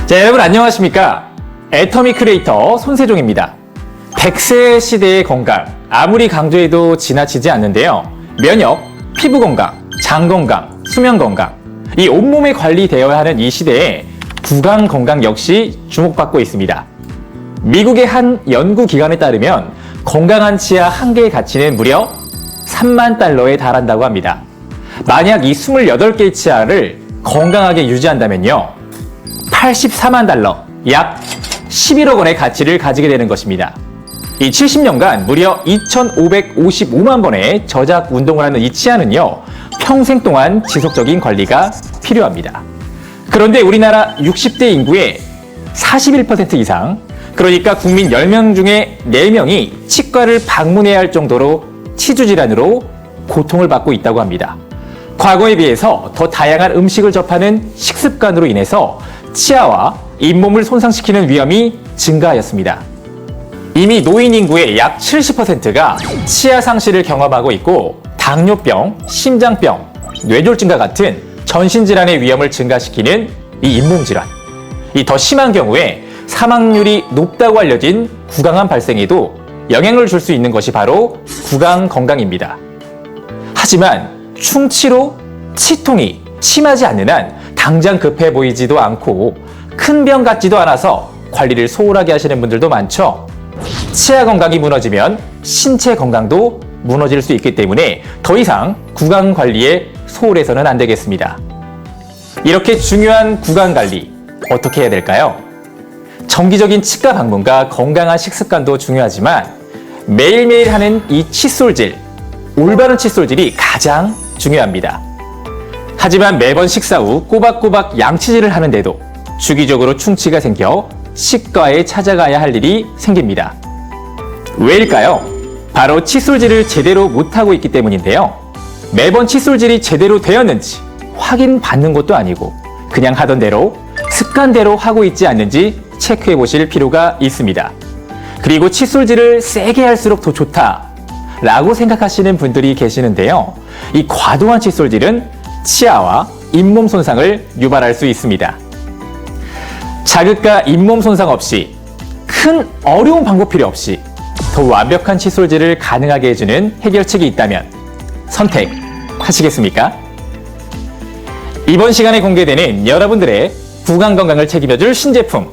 자, 여러분 안녕하십니까? 애터미 크리에이터 손세종입니다. 100세 시대의 건강, 아무리 강조해도 지나치지 않는데요. 면역, 피부 건강, 장 건강, 수면 건강, 이 온몸에 관리되어야 하는 이 시대에 구강 건강 역시 주목받고 있습니다. 미국의 한 연구기관에 따르면 건강한 치아 한 개의 가치는 무려 3만 달러에 달한다고 합니다. 만약 이 28개의 치아를 건강하게 유지한다면요, 84만 달러, 약 11억 원의 가치를 가지게 되는 것입니다. 이 70년간 무려 2,555만 번의 저작 운동을 하는 이 치아는요, 평생 동안 지속적인 관리가 필요합니다. 그런데 우리나라 60대 인구의 41% 이상, 그러니까 국민 10명 중에 4명이 치과를 방문해야 할 정도로 치주 질환으로 고통을 받고 있다고 합니다. 과거에 비해서 더 다양한 음식을 접하는 식습관으로 인해서 치아와 잇몸을 손상시키는 위험이 증가하였습니다. 이미 노인 인구의 약 70%가 치아 상실을 경험하고 있고, 당뇨병, 심장병, 뇌졸중과 같은 전신질환의 위험을 증가시키는 이 잇몸 질환, 이 더 심한 경우에 사망률이 높다고 알려진 구강암 발생에도 영향을 줄 수 있는 것이 바로 구강 건강입니다. 하지만 충치로 치통이 심하지 않는 한 당장 급해 보이지도 않고 큰 병 같지도 않아서 관리를 소홀하게 하시는 분들도 많죠. 치아 건강이 무너지면 신체 건강도 무너질 수 있기 때문에 더 이상 구강 관리에 소홀해서는 안 되겠습니다. 이렇게 중요한 구강 관리 어떻게 해야 될까요? 정기적인 치과 방문과 건강한 식습관도 중요하지만 매일매일 하는 이 칫솔질, 올바른 칫솔질이 가장 중요합니다. 하지만 매번 식사 후 꼬박꼬박 양치질을 하는데도 주기적으로 충치가 생겨 치과에 찾아가야 할 일이 생깁니다. 왜일까요? 바로 칫솔질을 제대로 못하고 있기 때문인데요. 매번 칫솔질이 제대로 되었는지 확인받는 것도 아니고 그냥 하던 대로 습관대로 하고 있지 않는지 체크해 보실 필요가 있습니다. 그리고 칫솔질을 세게 할수록 더 좋다 라고 생각하시는 분들이 계시는데요. 이 과도한 칫솔질은 치아와 잇몸 손상을 유발할 수 있습니다. 자극과 잇몸 손상 없이, 큰 어려운 방법 필요 없이 더 완벽한 칫솔질을 가능하게 해주는 해결책이 있다면 선택하시겠습니까? 이번 시간에 공개되는 여러분들의 구강 건강을 책임져줄 신제품,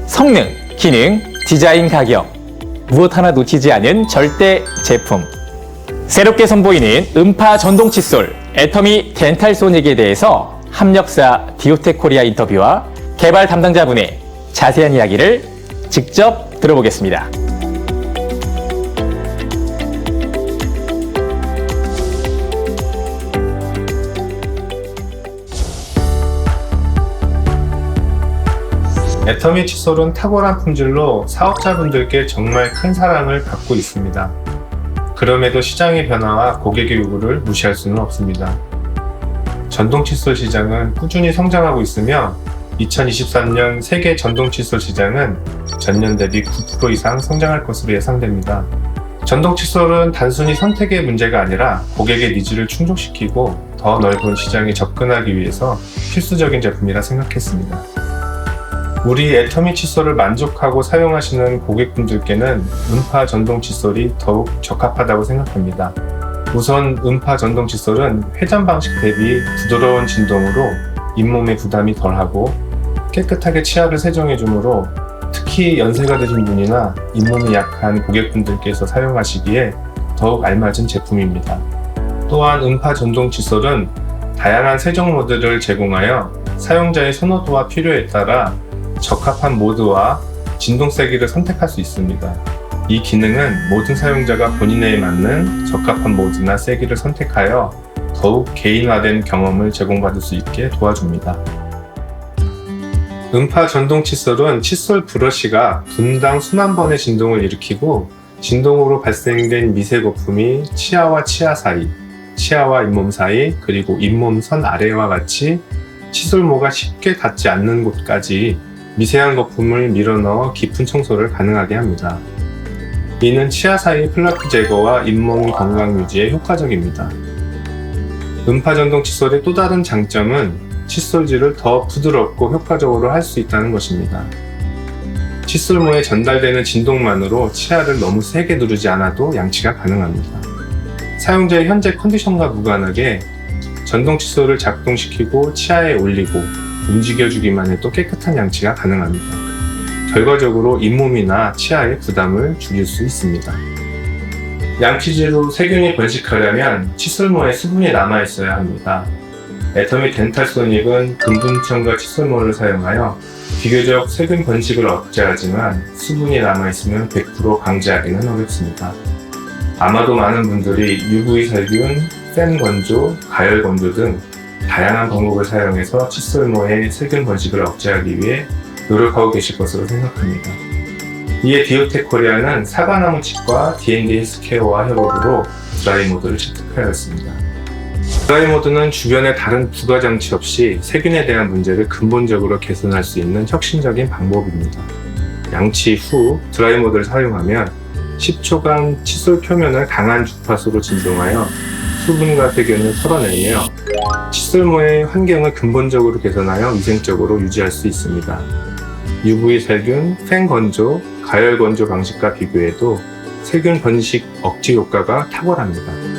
성능, 기능, 디자인, 가격, 무엇 하나 놓치지 않은 절대 제품, 새롭게 선보이는 음파 전동 칫솔 애터미 덴탈소닉에 대해서 합력사 디오텍 코리아 인터뷰와 개발 담당자분의 자세한 이야기를 직접 들어보겠습니다. 애터미 칫솔은 탁월한 품질로 사업자분들께 정말 큰 사랑을 받고 있습니다. 그럼에도 시장의 변화와 고객의 요구를 무시할 수는 없습니다. 전동 칫솔 시장은 꾸준히 성장하고 있으며 2023년 세계 전동 칫솔 시장은 전년 대비 9% 이상 성장할 것으로 예상됩니다. 전동 칫솔은 단순히 선택의 문제가 아니라 고객의 니즈를 충족시키고 더 넓은 시장에 접근하기 위해서 필수적인 제품이라 생각했습니다. 우리 애터미 칫솔을 만족하고 사용하시는 고객분들께는 음파 전동 칫솔이 더욱 적합하다고 생각합니다. 우선 음파 전동 칫솔은 회전 방식 대비 부드러운 진동으로 잇몸의 부담이 덜하고 깨끗하게 치아를 세정해주므로 특히 연세가 드신 분이나 잇몸이 약한 고객분들께서 사용하시기에 더욱 알맞은 제품입니다. 또한 음파 전동 칫솔은 다양한 세정 모드를 제공하여 사용자의 선호도와 필요에 따라 적합한 모드와 진동 세기를 선택할 수 있습니다. 이 기능은 모든 사용자가 본인에 맞는 적합한 모드나 세기를 선택하여 더욱 개인화된 경험을 제공받을 수 있게 도와줍니다. 음파 전동 칫솔은 칫솔 브러쉬가 분당 수만 번의 진동을 일으키고 진동으로 발생된 미세 거품이 치아와 치아 사이, 치아와 잇몸 사이, 그리고 잇몸 선 아래와 같이 칫솔모가 쉽게 닿지 않는 곳까지 미세한 거품을 밀어넣어 깊은 청소를 가능하게 합니다. 이는 치아 사이 플라크 제거와 잇몸 건강 유지에 효과적입니다. 음파 전동 칫솔의 또 다른 장점은 칫솔질을 더 부드럽고 효과적으로 할 수 있다는 것입니다. 칫솔모에 전달되는 진동만으로 치아를 너무 세게 누르지 않아도 양치가 가능합니다. 사용자의 현재 컨디션과 무관하게 전동 칫솔을 작동시키고 치아에 올리고 움직여주기만 해도 깨끗한 양치가 가능합니다. 결과적으로 잇몸이나 치아의 부담을 줄일 수 있습니다. 양치질 후 세균이 번식하려면 칫솔모에 수분이 남아있어야 합니다. 애터미 덴탈소닉은 금분천과 칫솔모를 사용하여 비교적 세균 번식을 억제하지만 수분이 남아있으면 100% 방지하기는 어렵습니다. 아마도 많은 분들이 UV 살균, 팬 건조, 가열 건조 등 다양한 방법을 사용해서 칫솔모의 세균 번식을 억제하기 위해 노력하고 계실 것으로 생각합니다. 이에 디오텍 코리아는 사과나무 칩과 D&D 헬스케어와 협업으로 드라이 모드를 채택하였습니다. 드라이 모드는 주변의 다른 부가 장치 없이 세균에 대한 문제를 근본적으로 개선할 수 있는 혁신적인 방법입니다. 양치 후 드라이 모드를 사용하면 10초간 칫솔 표면을 강한 주파수로 진동하여 수분과 세균을 털어내며 칫솔모의 환경을 근본적으로 개선하여 위생적으로 유지할 수 있습니다. UV 살균, 팬 건조, 가열 건조 방식과 비교해도 세균 번식 억제 효과가 탁월합니다.